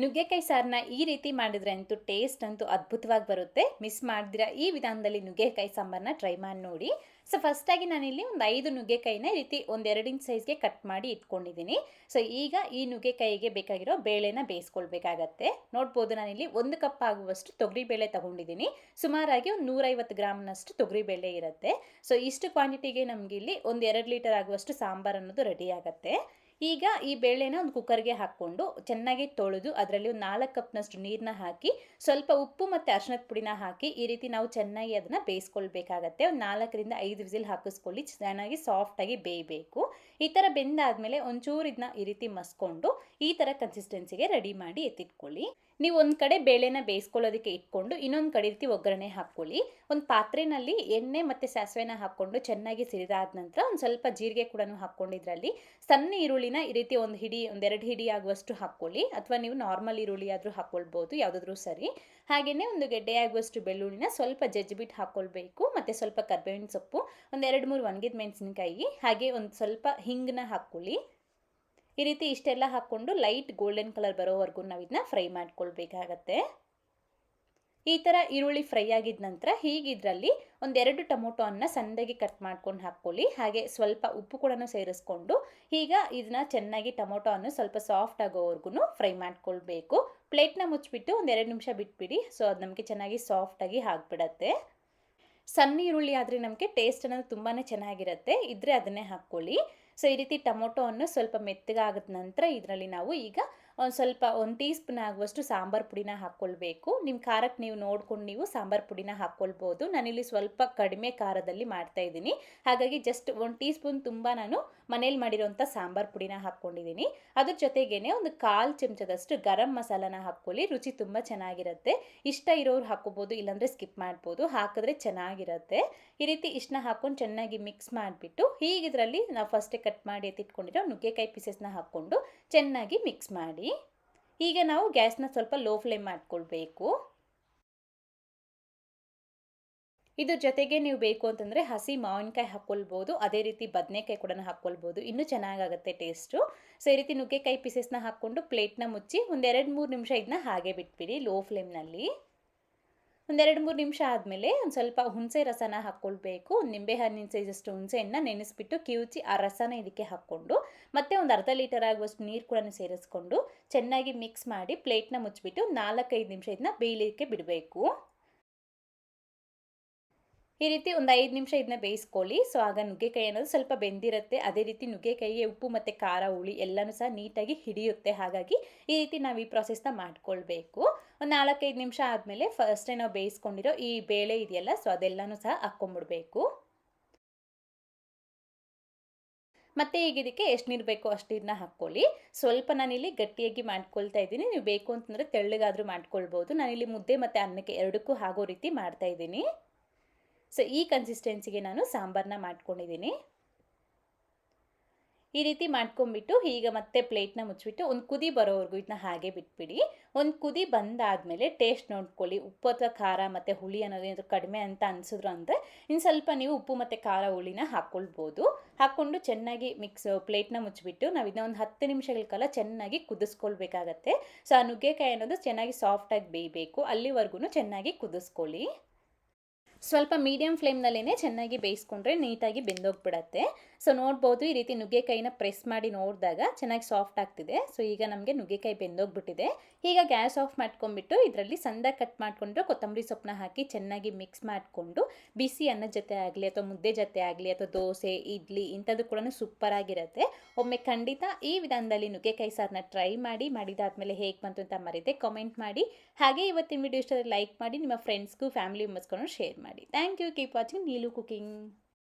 ನುಗ್ಗೆಕಾಯಿ ಸಾರನ್ನ ಈ ರೀತಿ ಮಾಡಿದ್ರೆ ಅಂತೂ ಟೇಸ್ಟ್ ಅಂತೂ ಅದ್ಭುತವಾಗಿ ಬರುತ್ತೆ. ಮಿಸ್ ಮಾಡ್ದಿರಾ ಈ ವಿಧಾನದಲ್ಲಿ ನುಗ್ಗೆಕಾಯಿ ಸಾಂಬಾರನ್ನ ಟ್ರೈ ಮಾಡಿ ನೋಡಿ. ಸೊ ಫಸ್ಟಾಗಿ ನಾನಿಲ್ಲಿ ಒಂದು 5 ನುಗ್ಗೆಕಾಯಿನ ಈ ರೀತಿ ಒಂದು 2 ಇಂಚ್ ಸೈಜ್ಗೆ ಕಟ್ ಮಾಡಿ ಇಟ್ಕೊಂಡಿದ್ದೀನಿ. ಸೊ ಈಗ ಈ ನುಗ್ಗೆಕಾಯಿಗೆ ಬೇಕಾಗಿರೋ ಬೇಳೆನ ಬೇಯಿಸ್ಕೊಳ್ಬೇಕಾಗತ್ತೆ. ನೋಡ್ಬೋದು ನಾನಿಲ್ಲಿ 1 ಕಪ್ ಆಗುವಷ್ಟು ತೊಗರಿಬೇಳೆ ತಗೊಂಡಿದ್ದೀನಿ. ಸುಮಾರಾಗಿ ಒಂದು 150 ಗ್ರಾಮ್ನಷ್ಟು ತೊಗರಿಬೇಳೆ ಇರುತ್ತೆ. ಸೊ ಇಷ್ಟು ಕ್ವಾಂಟಿಟಿಗೆ ನಮಗೆ ಇಲ್ಲಿ ಒಂದು 2 ಲೀಟರ್ ಆಗುವಷ್ಟು ಸಾಂಬಾರು ಅನ್ನೋದು ರೆಡಿ ಆಗುತ್ತೆ. ಈಗ ಈ ಬೇಳೆನ ಒಂದು ಕುಕ್ಕರ್ಗೆ ಹಾಕ್ಕೊಂಡು ಚೆನ್ನಾಗಿ ತೊಳೆದು ಅದರಲ್ಲಿ ಒಂದು 4 ಕಪ್ನಷ್ಟು ನೀರನ್ನ ಹಾಕಿ ಸ್ವಲ್ಪ ಉಪ್ಪು ಮತ್ತು ಅರಿಶಿಣದ ಪುಡಿನ ಹಾಕಿ ಈ ರೀತಿ ನಾವು ಚೆನ್ನಾಗಿ ಅದನ್ನು ಬೇಯಿಸ್ಕೊಳ್ಬೇಕಾಗತ್ತೆ. ಒಂದು 4ರಿಂದ 5 ವಿಸಿಲ್ ಹಾಕಿಸ್ಕೊಳ್ಳಿ. ಚೆನ್ನಾಗಿ ಸಾಫ್ಟಾಗಿ ಬೇಯಬೇಕು. ಈ ಥರ ಬೆಂದಾದಮೇಲೆ ಒಂಚೂರು ಇದನ್ನ ಈ ರೀತಿ ಮಸ್ಕೊಂಡು ಈ ಥರ ಕನ್ಸಿಸ್ಟೆನ್ಸಿಗೆ ರೆಡಿ ಮಾಡಿ ಎತ್ತಿಟ್ಕೊಳ್ಳಿ. ನೀವು ಒಂದು ಕಡೆ ಬೇಳೆನ ಬೇಯಿಸ್ಕೊಳ್ಳೋದಕ್ಕೆ ಇಟ್ಕೊಂಡು ಇನ್ನೊಂದು ಕಡೆ ರೀತಿ ಒಗ್ಗರಣೆ ಹಾಕ್ಕೊಳ್ಳಿ. ಒಂದು ಪಾತ್ರೆಯಲ್ಲಿ ಎಣ್ಣೆ ಮತ್ತು ಸಾಸಿವೆನ ಹಾಕ್ಕೊಂಡು ಚೆನ್ನಾಗಿ ಸಿರಿದಾದ ನಂತರ ಒಂದು ಸ್ವಲ್ಪ ಜೀರಿಗೆ ಕೂಡ ಹಾಕ್ಕೊಂಡಿದ್ರಲ್ಲಿ ಸಣ್ಣ ಈರುಳ್ಳಿನ ಈ ರೀತಿ ಒಂದು 2 ಹಿಡಿ ಆಗುವಷ್ಟು ಹಾಕ್ಕೊಳ್ಳಿ. ಅಥವಾ ನೀವು ನಾರ್ಮಲ್ ಈರುಳ್ಳಿ ಆದರೂ ಹಾಕ್ಕೊಳ್ಬೋದು, ಯಾವುದಾದ್ರೂ ಸರಿ. ಹಾಗೆಯೇ ಒಂದು ಗೆಡ್ಡೆ ಆಗುವಷ್ಟು ಬೆಳ್ಳುಳ್ಳಿನ ಸ್ವಲ್ಪ ಜಜ್ಜಿಬಿಟ್ಟು ಹಾಕ್ಕೊಳ್ಬೇಕು. ಮತ್ತು ಸ್ವಲ್ಪ ಕರ್ಬೇವಿನ ಸೊಪ್ಪು, ಒಂದು 2-3 ಒಣಗಿದ ಮೆಣಸಿನಕಾಯಿ, ಹಾಗೆ ಒಂದು ಸ್ವಲ್ಪ ಹಿಂಗನ್ನ ಹಾಕ್ಕೊಳ್ಳಿ. ಈ ರೀತಿ ಇಷ್ಟೆಲ್ಲ ಹಾಕ್ಕೊಂಡು ಲೈಟ್ ಗೋಲ್ಡನ್ ಕಲರ್ ಬರೋವರೆಗೂ ನಾವು ಇದನ್ನ ಫ್ರೈ ಮಾಡ್ಕೊಳ್ಬೇಕಾಗತ್ತೆ. ಈ ಥರ ಈರುಳ್ಳಿ ಫ್ರೈ ಆಗಿದ ನಂತರ ಹೀಗಿದ್ರಲ್ಲಿ ಒಂದು 2 ಟೊಮೊಟೊ ಅನ್ನ ಸಣ್ಣದಾಗಿ ಕಟ್ ಮಾಡ್ಕೊಂಡು ಹಾಕ್ಕೊಳ್ಳಿ. ಹಾಗೆ ಸ್ವಲ್ಪ ಉಪ್ಪು ಕೂಡ ಸೇರಿಸ್ಕೊಂಡು ಈಗ ಇದನ್ನ ಚೆನ್ನಾಗಿ ಟೊಮೊಟೊ ಅನ್ನು ಸ್ವಲ್ಪ ಸಾಫ್ಟ್ ಆಗೋವರೆಗೂ ಫ್ರೈ ಮಾಡ್ಕೊಳ್ಬೇಕು. ಪ್ಲೇಟ್ನ ಮುಚ್ಚಿಬಿಟ್ಟು ಒಂದು 2 ನಿಮಿಷ ಬಿಟ್ಬಿಡಿ. ಸೊ ಅದು ನಮಗೆ ಚೆನ್ನಾಗಿ ಸಾಫ್ಟಾಗಿ ಆಗಿಬಿಡತ್ತೆ. ಸಣ್ಣ ಈರುಳ್ಳಿ ಆದರೆ ನಮಗೆ ಟೇಸ್ಟ್ ಅನ್ನೋದು ತುಂಬಾ ಚೆನ್ನಾಗಿರುತ್ತೆ. ಇದ್ದರೆ ಅದನ್ನೇ ಹಾಕ್ಕೊಳ್ಳಿ. ಸೊ ಈ ರೀತಿ ಟೊಮೊಟೊವನ್ನು ಸ್ವಲ್ಪ ಮೆತ್ತಗಾದ ನಂತರ ಇದರಲ್ಲಿ ನಾವು ಈಗ ಸ್ವಲ್ಪ 1 ಟೀ ಸ್ಪೂನ್ ಆಗುವಷ್ಟು ಸಾಂಬಾರು ಪುಡಿನ ಹಾಕ್ಕೊಳ್ಬೇಕು. ನಿಮ್ಮ ಖಾರಕ್ಕೆ ನೀವು ನೋಡ್ಕೊಂಡು ನೀವು ಸಾಂಬಾರು ಪುಡಿನ ಹಾಕ್ಕೊಳ್ಬೋದು. ನಾನಿಲ್ಲಿ ಸ್ವಲ್ಪ ಕಡಿಮೆ ಖಾರದಲ್ಲಿ ಮಾಡ್ತಾಯಿದ್ದೀನಿ. ಹಾಗಾಗಿ ಜಸ್ಟ್ 1 ಟೀ ಸ್ಪೂನ್ ತುಂಬ ನಾನು ಮನೇಲಿ ಮಾಡಿರೋಂಥ ಸಾಂಬಾರು ಪುಡಿನ ಹಾಕ್ಕೊಂಡಿದ್ದೀನಿ. ಅದ್ರ ಜೊತೆಗೇ ಒಂದು 1/4 ಚಮಚದಷ್ಟು ಗರಂ ಮಸಾಲಾನ ಹಾಕ್ಕೊಳ್ಳಿ. ರುಚಿ ತುಂಬ ಚೆನ್ನಾಗಿರುತ್ತೆ. ಇಷ್ಟ ಇರೋರು ಹಾಕ್ಕೋಬೋದು, ಇಲ್ಲಾಂದರೆ ಸ್ಕಿಪ್ ಮಾಡ್ಬೋದು. ಹಾಕಿದ್ರೆ ಚೆನ್ನಾಗಿರುತ್ತೆ. ಈ ರೀತಿ ಇಷ್ಟನ್ನ ಹಾಕ್ಕೊಂಡು ಚೆನ್ನಾಗಿ ಮಿಕ್ಸ್ ಮಾಡಿಬಿಟ್ಟು ಹೀಗಿದ್ರಲ್ಲಿ ನಾವು ಫಸ್ಟೇ ಕಟ್ ಮಾಡಿ ಎತ್ತಿಟ್ಕೊಂಡಿರೋ ನುಗ್ಗೆಕಾಯಿ ಪೀಸಸ್ನ ಹಾಕ್ಕೊಂಡು ಚೆನ್ನಾಗಿ ಮಿಕ್ಸ್ ಮಾಡಿ. ಈಗ ನಾವು ಗ್ಯಾಸ್ನ ಸ್ವಲ್ಪ ಲೋ ಫ್ಲೇಮ್ ಮಾಡ್ಕೊಳ್ಬೇಕು. ಇದ್ರ ಜೊತೆಗೆ ನೀವು ಬೇಕು ಅಂತಂದರೆ ಹಸಿ ಮಾವಿನಕಾಯಿ ಹಾಕ್ಕೊಳ್ಬೋದು. ಅದೇ ರೀತಿ ಬದನೆಕಾಯಿ ಕೂಡ ಹಾಕ್ಕೊಳ್ಬೋದು, ಇನ್ನೂ ಚೆನ್ನಾಗಾಗುತ್ತೆ ಟೇಸ್ಟು. ಸೊ ಈ ರೀತಿ ನುಗ್ಗೆಕಾಯಿ ಪೀಸಸ್ನ ಹಾಕ್ಕೊಂಡು ಪ್ಲೇಟ್ನ ಮುಚ್ಚಿ ಒಂದು 2-3 ನಿಮಿಷ ಇದನ್ನ ಹಾಗೆ ಬಿಟ್ಬಿಡಿ ಲೋ ಫ್ಲೇಮ್ನಲ್ಲಿ. ಒಂದು 2-3 ನಿಮಿಷ ಆದಮೇಲೆ ಒಂದು ಸ್ವಲ್ಪ ಹುಣಸೆ ರಸನ ಹಾಕ್ಕೊಳ್ಬೇಕು. ಒಂದು ನಿಂಬೆಹಣ್ಣಿನ ಸೈಜಷ್ಟು ಹುಣಸೆಹಣ್ಣನ್ನ ನೆನೆಸ್ಬಿಟ್ಟು ಕಿವುಚಿ ಆ ರಸನ ಇದಕ್ಕೆ ಹಾಕ್ಕೊಂಡು ಮತ್ತೆ ಒಂದು ಅರ್ಧ ಲೀಟರ್ ಆಗುವಷ್ಟು ನೀರು ಕೂಡ ಸೇರಿಸ್ಕೊಂಡು ಚೆನ್ನಾಗಿ ಮಿಕ್ಸ್ ಮಾಡಿ ಪ್ಲೇಟ್ನ ಮುಚ್ಚಿಬಿಟ್ಟು 4-5 ನಿಮಿಷ ಇದನ್ನ ಬೇಯಲಿಕ್ಕೆ ಬಿಡಬೇಕು. ಈ ರೀತಿ ಒಂದು 5 ನಿಮಿಷ ಇದನ್ನ ಬೇಯಿಸ್ಕೊಳ್ಳಿ. ಸೊ ಆಗ ನುಗ್ಗೆಕಾಯಿ ಅನ್ನೋದು ಸ್ವಲ್ಪ ಬೆಂದಿರುತ್ತೆ. ಅದೇ ರೀತಿ ನುಗ್ಗೆಕಾಯಿಗೆ ಉಪ್ಪು ಮತ್ತು ಖಾರ, ಹುಳಿ ಎಲ್ಲನೂ ಸಹ ನೀಟಾಗಿ ಹಿಡಿಯುತ್ತೆ. ಹಾಗಾಗಿ ಈ ರೀತಿ ನಾವು ಈ ಪ್ರಾಸೆಸ್ನ ಮಾಡ್ಕೊಳ್ಬೇಕು. ಒಂದು 4-5 ನಿಮಿಷ ಆದಮೇಲೆ ಫಸ್ಟೇ ನಾವು ಬೇಯಿಸ್ಕೊಂಡಿರೋ ಈ ಬೇಳೆ ಇದೆಯಲ್ಲ, ಸೊ ಅದೆಲ್ಲನೂ ಸಹ ಹಾಕ್ಕೊಂಬಿಡ್ಬೇಕು. ಮತ್ತು ಈಗ ಇದಕ್ಕೆ ಎಷ್ಟು ನೀರು ಬೇಕೋ ಅಷ್ಟು ನೀರನ್ನ ಹಾಕ್ಕೊಳ್ಳಿ. ಸ್ವಲ್ಪ ನಾನಿಲ್ಲಿ ಗಟ್ಟಿಯಾಗಿ ಮಾಡ್ಕೊಳ್ತಾ ಇದ್ದೀನಿ. ನೀವು ಬೇಕು ಅಂತಂದರೆ ತೆಳ್ಳಗಾದರೂ ಮಾಡ್ಕೊಳ್ಬೋದು. ನಾನಿಲ್ಲಿ ಮುದ್ದೆ ಮತ್ತು ಅನ್ನಕ್ಕೆ ಎರಡಕ್ಕೂ ಆಗೋ ರೀತಿ ಮಾಡ್ತಾಯಿದ್ದೀನಿ. ಸೊ ಈ ಕನ್ಸಿಸ್ಟೆನ್ಸಿಗೆ ನಾನು ಸಾಂಬಾರನ್ನ ಮಾಡ್ಕೊಂಡಿದ್ದೀನಿ. ಈ ರೀತಿ ಮಾಡ್ಕೊಂಡ್ಬಿಟ್ಟು ಈಗ ಮತ್ತೆ ಪ್ಲೇಟ್ನ ಮುಚ್ಚಿಬಿಟ್ಟು ಒಂದು ಕುದಿ ಬರೋವರೆಗೂ ಇದನ್ನ ಹಾಗೆ ಬಿಟ್ಬಿಡಿ. ಒಂದು ಕುದಿ ಬಂದಾದಮೇಲೆ ಟೇಸ್ಟ್ ನೋಡ್ಕೊಳ್ಳಿ. ಉಪ್ಪು ಅಥವಾ ಖಾರ ಮತ್ತು ಹುಳಿ ಅನ್ನೋದೇನಾದರೂ ಕಡಿಮೆ ಅಂತ ಅನಿಸಿದ್ರು ಅಂದರೆ ಇನ್ನು ಸ್ವಲ್ಪ ನೀವು ಉಪ್ಪು ಮತ್ತು ಖಾರ ಹುಳಿನ ಹಾಕ್ಕೊಳ್ಬೋದು. ಹಾಕ್ಕೊಂಡು ಚೆನ್ನಾಗಿ ಪ್ಲೇಟ್ನ ಮುಚ್ಚಿಬಿಟ್ಟು ನಾವು ಇದನ್ನ ಒಂದು 10 ನಿಮಿಷಗಳ ಕಾಲ ಚೆನ್ನಾಗಿ ಕುದಿಸ್ಕೊಳ್ಬೇಕಾಗತ್ತೆ. ಸೊ ಆ ನುಗ್ಗೆಕಾಯಿ ಅನ್ನೋದು ಚೆನ್ನಾಗಿ ಸಾಫ್ಟಾಗಿ ಬೇಯಬೇಕು. ಅಲ್ಲಿವರೆಗೂ ಚೆನ್ನಾಗಿ ಕುದಿಸ್ಕೊಳ್ಳಿ. ಸ್ವಲ್ಪ ಮೀಡಿಯಮ್ ಫ್ಲೇಮ್ನಲ್ಲೇ ಚೆನ್ನಾಗಿ ಬೇಯಿಸ್ಕೊಂಡ್ರೆ ನೀಟಾಗಿ ಬೆಂದೋಗ್ಬಿಡತ್ತೆ. ಸೊ ನೋಡ್ಬೋದು ಈ ರೀತಿ ನುಗ್ಗೆಕಾಯಿನ ಪ್ರೆಸ್ ಮಾಡಿ ನೋಡಿದಾಗ ಚೆನ್ನಾಗಿ ಸಾಫ್ಟ್ ಆಗ್ತಿದೆ. ಸೊ ಈಗ ನಮಗೆ ನುಗ್ಗೆಕಾಯಿ ಬೆಂದೋಗ್ಬಿಟ್ಟಿದೆ. ಈಗ ಗ್ಯಾಸ್ ಆಫ್ ಮಾಡ್ಕೊಂಡ್ಬಿಟ್ಟು ಇದರಲ್ಲಿ ಸಣ್ಣದಾಗಿ ಕಟ್ ಮಾಡಿಕೊಂಡು ಕೊತ್ತಂಬರಿ ಸೊಪ್ಪನ್ನ ಹಾಕಿ ಚೆನ್ನಾಗಿ ಮಿಕ್ಸ್ ಮಾಡಿಕೊಂಡು ಬಿಸಿ ಅನ್ನದ ಜೊತೆ ಆಗಲಿ ಅಥವಾ ಮುದ್ದೆ ಜೊತೆ ಆಗಲಿ ಅಥವಾ ದೋಸೆ, ಇಡ್ಲಿ ಇಂಥದ್ದು ಕೂಡ ಸೂಪರಾಗಿರುತ್ತೆ. ಒಮ್ಮೆ ಖಂಡಿತ ಈ ವಿಧಾನದಲ್ಲಿ ನುಗ್ಗೆಕಾಯಿ ಸಾರನ್ನ ಟ್ರೈ ಮಾಡಿ. ಮಾಡಿದಾದ್ಮೇಲೆ ಹೇಗೆ ಬಂತು ಅಂತ ಮರೀದೆ ಕಾಮೆಂಟ್ ಮಾಡಿ. ಹಾಗೆ ಇವತ್ತಿನ ವಿಡಿಯೋ ಇಷ್ಟ ಲೈಕ್ ಮಾಡಿ, ನಿಮ್ಮ ಫ್ರೆಂಡ್ಸ್ಗೂ ಫ್ಯಾಮಿಲಿ ಮೆಂಬರ್ಸ್ಗೂ ಶೇರ್ ಮಾಡಿ. Thank you. Keep watching Neelu Cooking.